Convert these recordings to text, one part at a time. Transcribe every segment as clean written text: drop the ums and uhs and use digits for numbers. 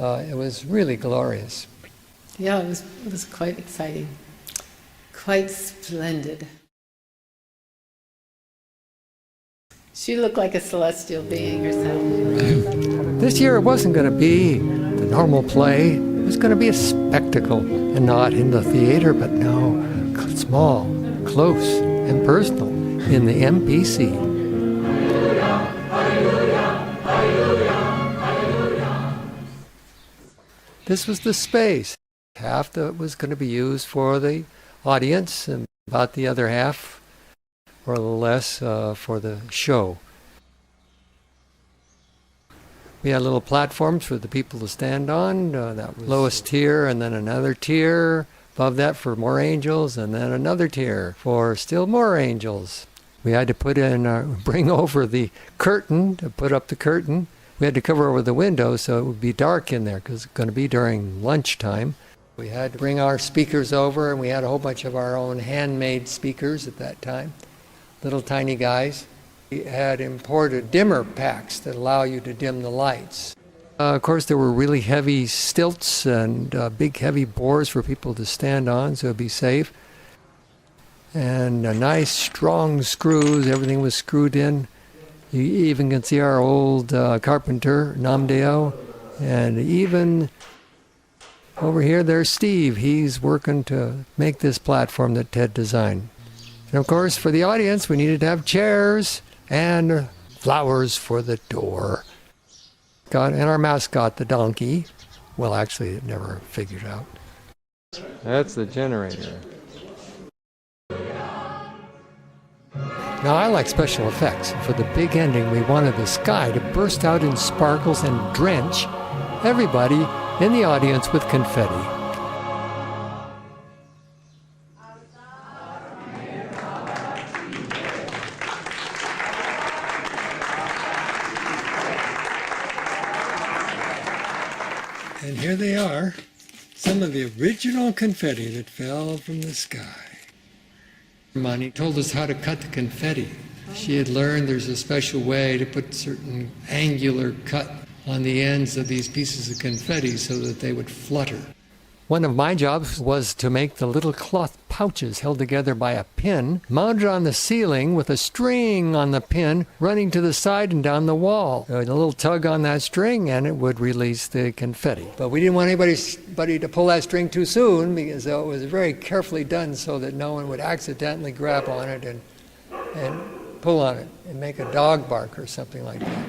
It was really glorious. Yeah, it was quite exciting, quite splendid. She looked like a celestial being herself. This year it wasn't going to be the normal play. It was going to be a spectacle, and not in the theater, but no, small, close, and personal in the MPC. This was the space. Half that was going to be used for the audience, and about the other half, or a little less, for the show. We had little platforms for the people to stand on. That was lowest tier, and then another tier above that for more angels, and then another tier for still more angels. We had to bring over the curtain to put up the curtain. We had to cover over the window so it would be dark in there because it's going to be during lunchtime. We had to bring our speakers over, and we had a whole bunch of our own handmade speakers at that time, little tiny guys. We had imported dimmer packs that allow you to dim the lights. Of course, there were really heavy stilts and big heavy boards for people to stand on so it'd be safe. And nice strong screws, everything was screwed in. You even can see our old carpenter, Namdeo, and even over here there's Steve. He's working to make this platform that Ted designed. And of course, for the audience, we needed to have chairs and flowers for the door. And our mascot, the donkey. Well, actually, it never figured out. That's the generator. Now, I like special effects. For the big ending, we wanted the sky to burst out in sparkles and drench everybody in the audience with confetti. And here they are, some of the original confetti that fell from the sky. Mani told us how to cut the confetti. She had learned there's a special way to put certain angular cut on the ends of these pieces of confetti so that they would flutter. One of my jobs was to make the little cloth pouches held together by a pin, mounted on the ceiling with a string on the pin running to the side and down the wall. A little tug on that string and it would release the confetti. But we didn't want anybody to pull that string too soon because it was very carefully done so that no one would accidentally grab on it and pull on it and make a dog bark or something like that.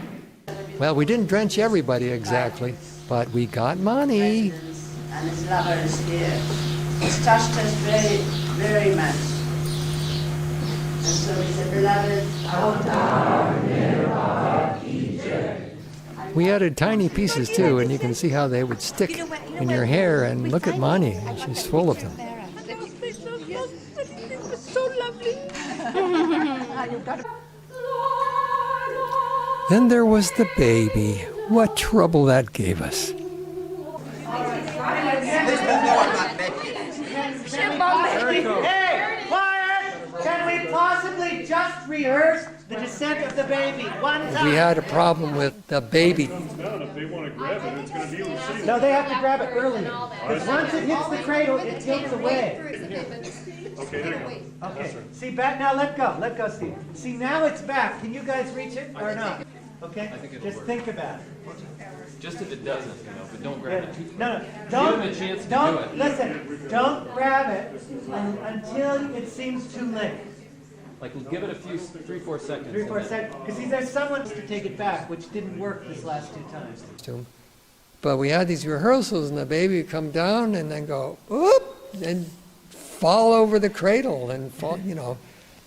Well, we didn't drench everybody exactly, but we got money. And his lovers here. It's touched us very, very much. And so we said, beloved, we added tiny pieces too, and you can see how they would stick in your hair. And look at Mani, she's full of them. So lovely. Then there was the baby. What trouble that gave us. Hey, quiet! Can we possibly just rehearse the descent of the baby one time? We had a problem with the baby. If they want to grab it, it's going to be able to see. No, they have to grab it early. Because once it hits the cradle, it tilts away. Okay, there you go. Okay, see, back now, let go, Steve. See, now it's back. Can you guys reach it or no? Okay, just think about it. Just if it doesn't, but don't grab it. No, Give them a chance to do it. Listen, don't grab it until it seems too late. Like, we'll give it a few, 3-4 seconds. 3-4 seconds, because see, there's someone to take it back, which didn't work this last 2 times. But we had these rehearsals, and the baby would come down and then go, whoop, and fall over the cradle and fall,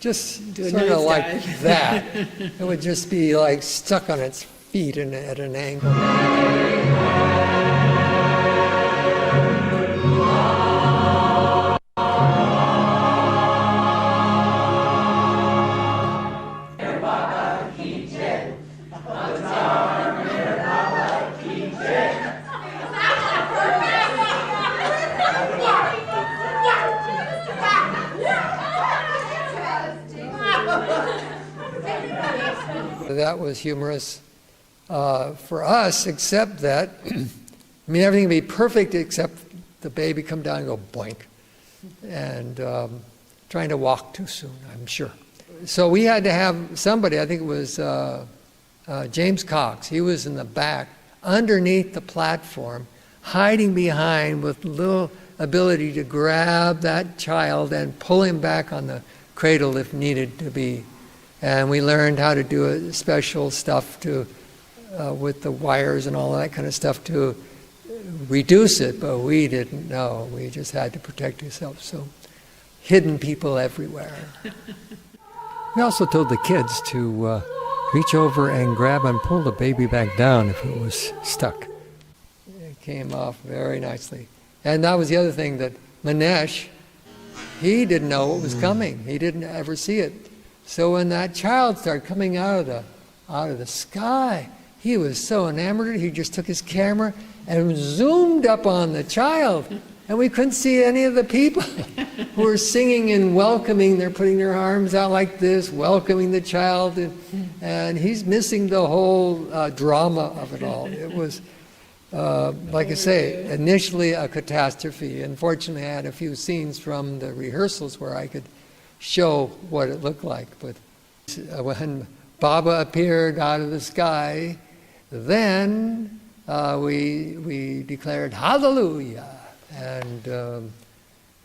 just sort of like that. It would just be like stuck on its feet and at an angle. That was humorous for us, except that I mean, everything would be perfect except the baby come down and go boink. And trying to walk too soon, I'm sure. So we had to have somebody, I think it was James Cox, he was in the back, underneath the platform, hiding behind with little ability to grab that child and pull him back on the cradle if needed to be. And we learned how to do special stuff to, with the wires and all that kind of stuff to reduce it, but we didn't know. We just had to protect ourselves. So, hidden people everywhere. We also told the kids to reach over and grab and pull the baby back down if it was stuck. It came off very nicely. And that was the other thing, that Manesh, he didn't know what was coming. He didn't ever see it. So when that child started coming out of the sky, he was so enamored, he just took his camera and zoomed up on the child. And we couldn't see any of the people who were singing and welcoming. They're putting their arms out like this, welcoming the child. And he's missing the whole drama of it all. It was, like I say, initially a catastrophe. Unfortunately, I had a few scenes from the rehearsals where I could show what it looked like. But when Baba appeared out of the sky, then we declared hallelujah, and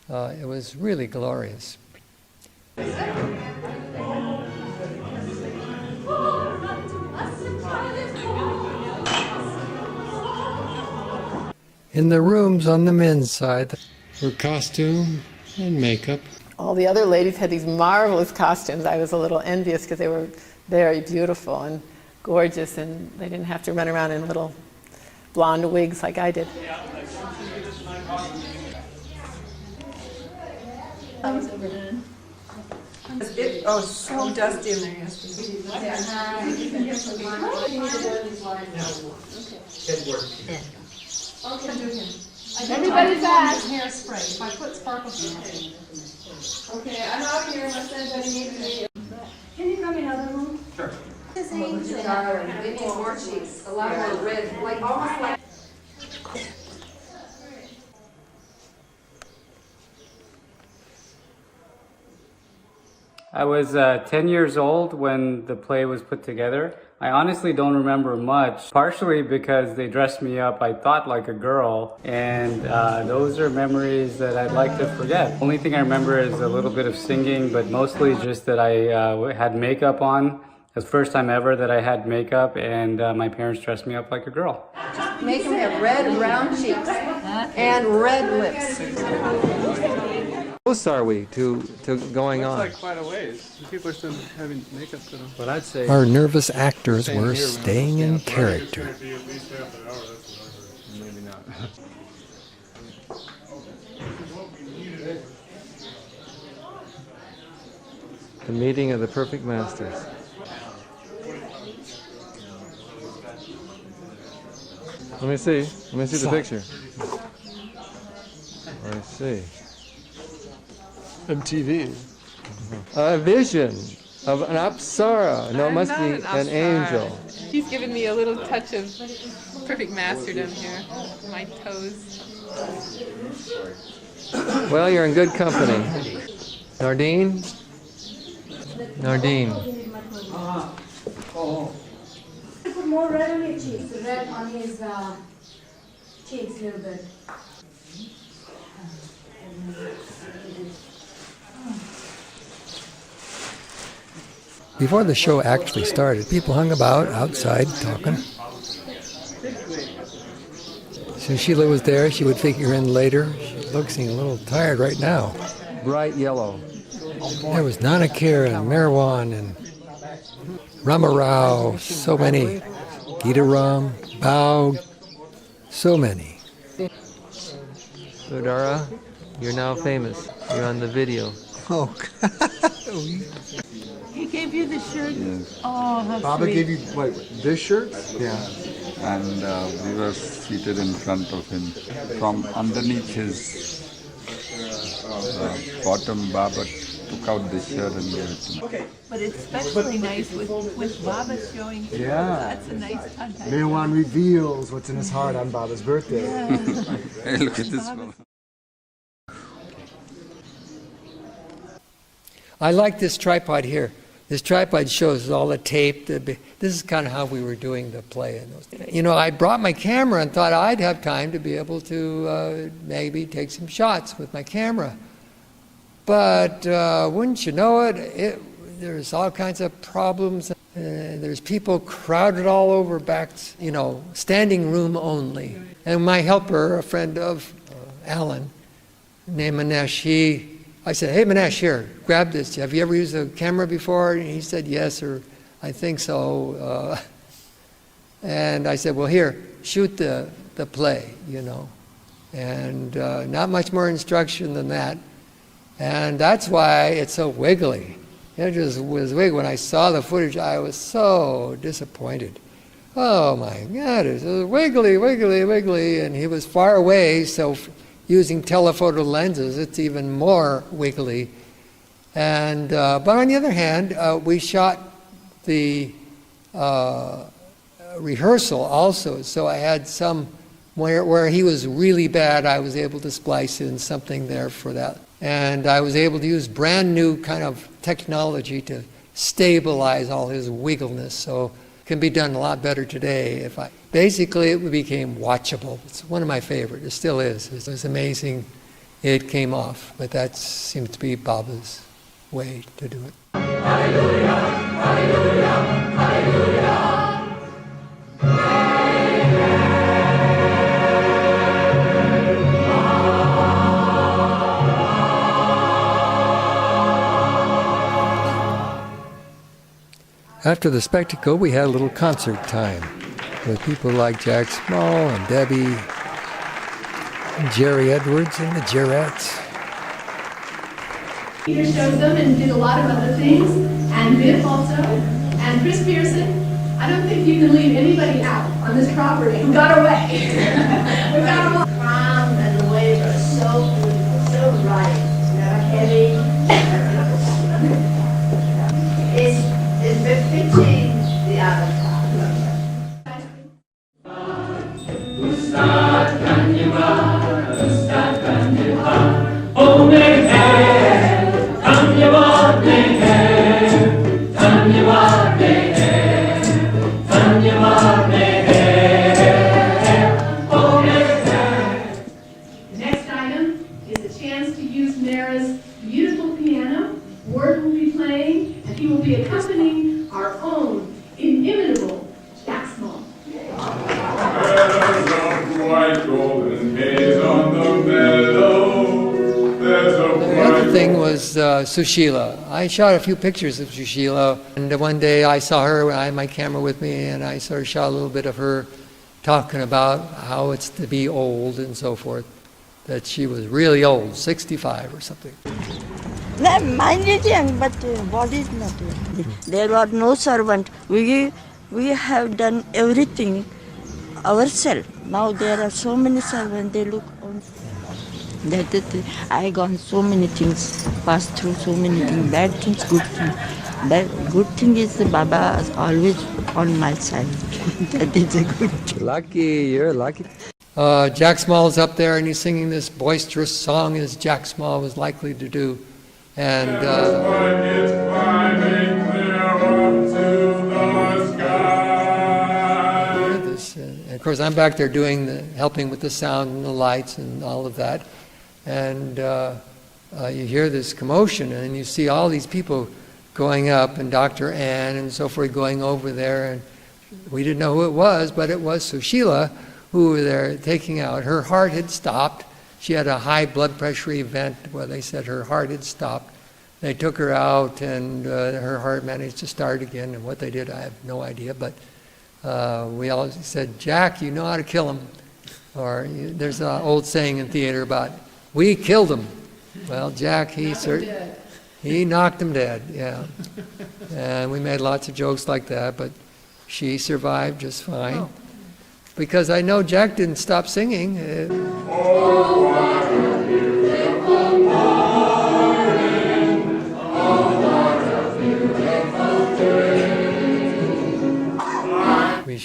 it was really glorious. In the rooms on the men's side were costume and makeup. All the other ladies had these marvelous costumes. I was a little envious because they were very beautiful and gorgeous, and they didn't have to run around in little blonde wigs like I did. That was overdone. It was so dusty in there yesterday. Everybody's back. Hairspray. If I put sparkles in it. Okay, I'm out here unless anybody needs me. Can you come in another room? Sure. They need more cheeks, a lot more red, like almost like. I was 10 years old when the play was put together. I honestly don't remember much, partially because they dressed me up, I thought, like a girl, and those are memories that I'd like to forget. Only thing I remember is a little bit of singing, but mostly just that I had makeup on. It was the first time ever that I had makeup, and my parents dressed me up like a girl. Make them have red, round cheeks and red lips. Close are we to going on? It's like quite a ways. People are still having makeup put on. But I'd say Our nervous actors were staying in It's character. gonna be at least half an hour, that's what I heard. maybe not. The meeting of the perfect masters. Let me see the picture. I see. MTV. A vision of an apsara. No, it must be an angel. He's given me a little touch of perfect masterdom here. My toes. Well, you're in good company. Nardine? Nardine. Put more red on your cheeks. Red on his cheeks a little bit. Before the show actually started, people hung about outside talking. So Sheila was there. She would figure in later. She looks a little tired right now. Bright yellow. There was Nanakir and Merwan and Ramarao, so many. Gita Ram, Bao, so many. Udara, you're now famous. You're on the video. Oh, He gave you the shirt? Yes. Oh, how Baba sweet. gave you, what, this shirt? Yeah. And we were seated in front of him. From underneath his bottom, Baba took out the shirt and gave it to me. Okay. But it's especially nice with Baba showing. Yeah. That's a nice touch. Meherabad reveals what's in his heart on Baba's birthday. Hey, look at this one. I like this tripod here. This tripod shows all the tape. This is kind of how we were doing the play. You know, I brought my camera and thought I'd have time to be able to maybe take some shots with my camera. But wouldn't you know it, there's all kinds of problems. There's people crowded all over back, you know, standing room only. And my helper, a friend of Alan, named Manesh, I said, hey Manesh, here, grab this. Have you ever used a camera before? And he said, yes, or I think so. And I said, well, here, shoot the play, you know. And not much more instruction than that. And that's why it's so wiggly. It just was wiggly. When I saw the footage, I was so disappointed. Oh my God, it was wiggly, wiggly, wiggly. And he was far away, so using telephoto lenses, it's even more wiggly. And but on the other hand, we shot the rehearsal also, so I had some where he was really bad. I was able to splice in something there for that, and I was able to use brand new kind of technology to stabilize all his wiggleness. So it can be done a lot better today. Basically, it became watchable. It's one of my favorites. It still is. It was amazing. It came off, but that seems to be Baba's way to do it. Hallelujah, hallelujah, hallelujah. After the spectacle, we had a little concert time with people like Jack Small and Debbie and Jerry Edwards and the Jarretts. Peter showed them and did a lot of other things, and Biff also, and Chris Pearson. I don't think you can leave anybody out on this property who got away. We got away. Calm and the waves are so beautiful, so right, never heavy. It's befitting the avatar. The next item is a chance to use Mara's beautiful piano. Ward will be playing, and he will be accompanying our own inimitable Jack Small. The other thing was Sushila. I shot a few pictures of Sushila, and one day I saw her, I had my camera with me, and I sort of shot a little bit of her talking about how it's to be old and so forth, that she was really old, 65 or something. Mind is young, but body is not young. There was no servant. We have done everything ourselves. Now there are so many servants, they look on. I gone so many things, passed through so many things, bad things, good things. That good thing is the Baba is always on my side. That is a good thing. Lucky, you're lucky. Jack Small's up there and he's singing this boisterous song as Jack Small was likely to do. And of course I'm back there helping with the sound and the lights and all of that. And you hear this commotion and you see all these people going up and Dr. Ann and so forth going over there. And we didn't know who it was, but it was Sushila who were there taking out. Her heart had stopped. She had a high blood pressure event where they said her heart had stopped. They took her out and her heart managed to start again. And what they did, I have no idea. But we all said, Jack, you know how to kill him. Or there's an old saying in theater about, we killed him. Well, Jack, he knocked him dead, yeah. And we made lots of jokes like that, but she survived just fine. Oh. Because I know Jack didn't stop singing.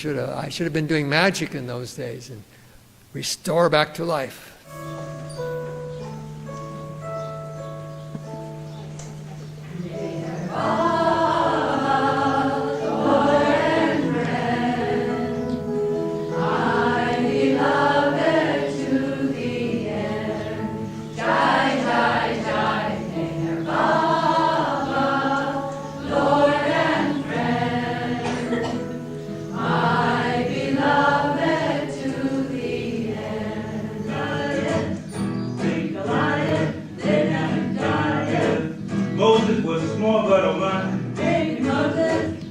I should have been doing magic in those days and restore back to life. Moses was small but a one.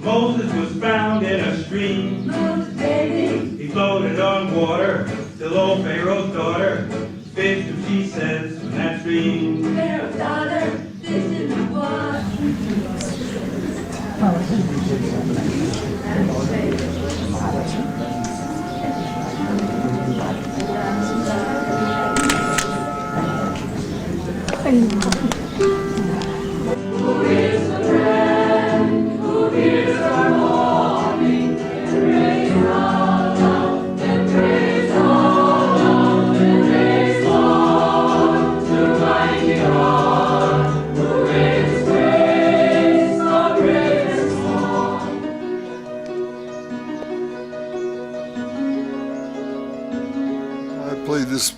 Moses was found in a stream. He floated on water till old Pharaoh's daughter fished, and she says, in that stream. Pharaoh's daughter fished in the water. I played this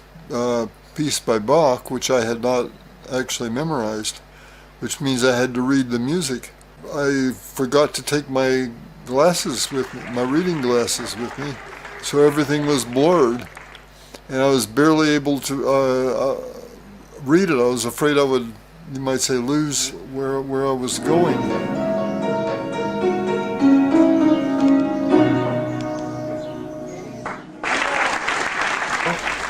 piece by Bach, which I had not actually memorized, which means I had to read the music. I forgot to take my glasses with me, my reading glasses with me, so everything was blurred, and I was barely able to read it. I was afraid I would, you might say, lose where I was going.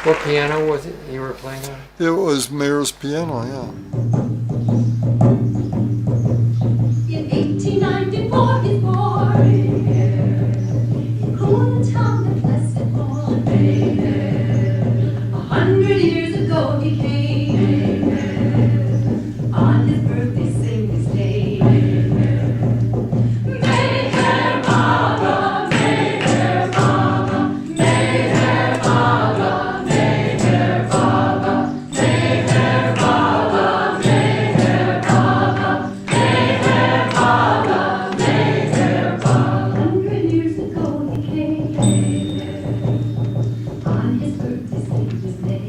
What piano was it you were playing on? It was Mayer's piano, yeah. In 1894 he's born. In cool town, the blessed morn. 100 years ago he came. On his birthday, sing his name. Meherabad, Meherabad, Meherabad, Meherabad, Meherabad, Meherabad, Meherabad, Meherabad. 100 years ago he came. On his birthday, sing his name.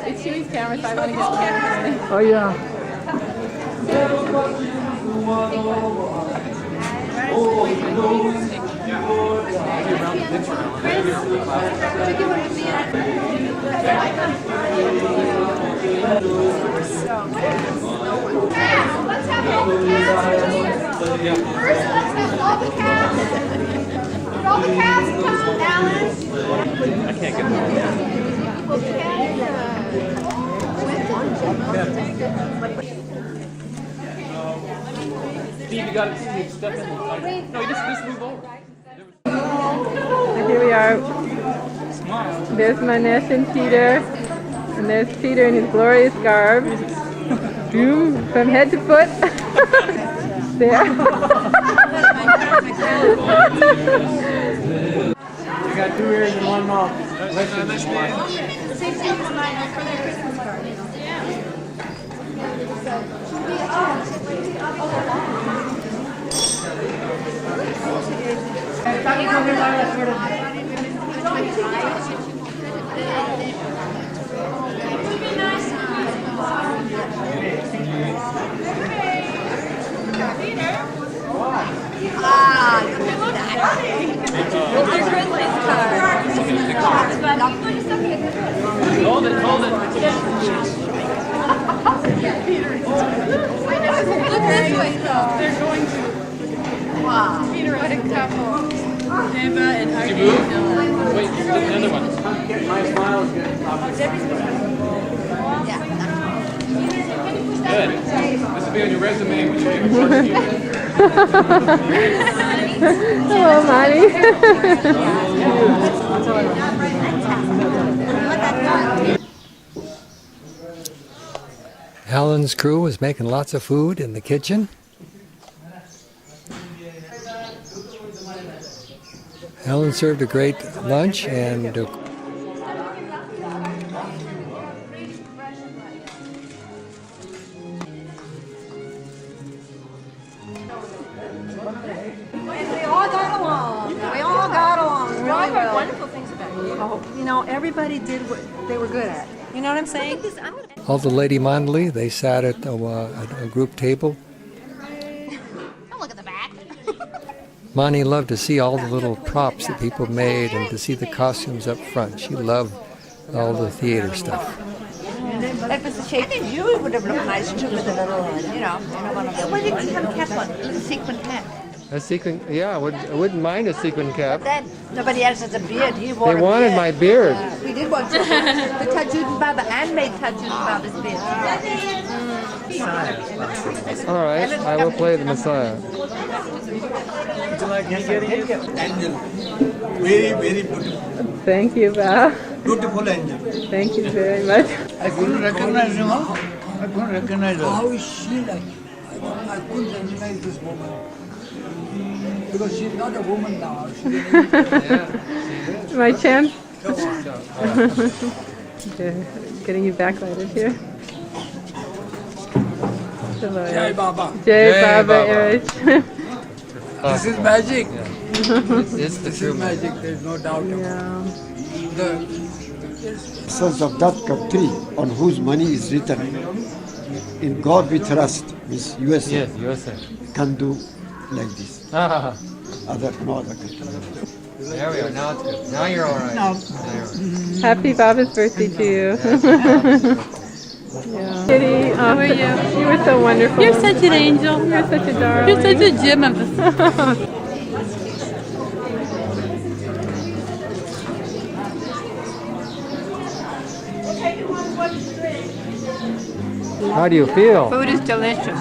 It's Huey's camera, so I want to get cameras. Oh yeah. Let's have all the cast here. First, let's have all the cast. Would all the cast come, Alan? I can't get them. Steve, you got to step in. No, you just move over. So here we are. There's Manesh and Peter. And there's Peter in his glorious garb. Boom, from head to foot. There. You got 2 ears and 1 mouth. Listen. Hold it, hold it. Look this way, though. They're going to. Wow. Peter, what a couple. Emma and Did Huggy. you move? Wait, the other one. My smile is good. Good. This will be on your resume when you get work. Hello, Monty. Helen's crew was making lots of food in the kitchen. Helen served a great lunch and We all got along. We all got along really well. Wonderful things about you. You know, everybody did what they were good at. You know what I'm saying? all the Lady Mandali, they sat at a group table. Look at the back. Mani loved to see all the little props that people made and to see the costumes up front. She loved all the theater stuff. That was the shape. I think you would have looked nice too with a little, one of those. Why didn't you have a cap on? A little sequin cap. A sequin, yeah, I wouldn't mind a sequin cap. Then nobody else has a beard. He wore They a wanted beard. my beard. We did want to. The Tajud Baba and made Tajud Baba's beard. All right, I will play the Messiah. Very, very beautiful. Thank you, Val. Beautiful angel. Thank you very much. I couldn't recognize him, huh? I couldn't recognize her. How is she like? I couldn't recognize this woman. Because she's not a woman now. My chance. Okay, getting you backlighted here. Jai Baba. Jai Baba, Erich. This is magic. It's the This true is magic, there's no doubt about it. Sons of that country on whose money is written, in God we trust, means USA. Yes, USA. Can do like this. No other country. There we are, now it's good. Now you're all right. Now. Happy Baba's birthday to you. Yeah. Kitty, how are you? You were so wonderful. You're such an angel. You're such a darling. You're such a gem of a... How do you feel? Food is delicious.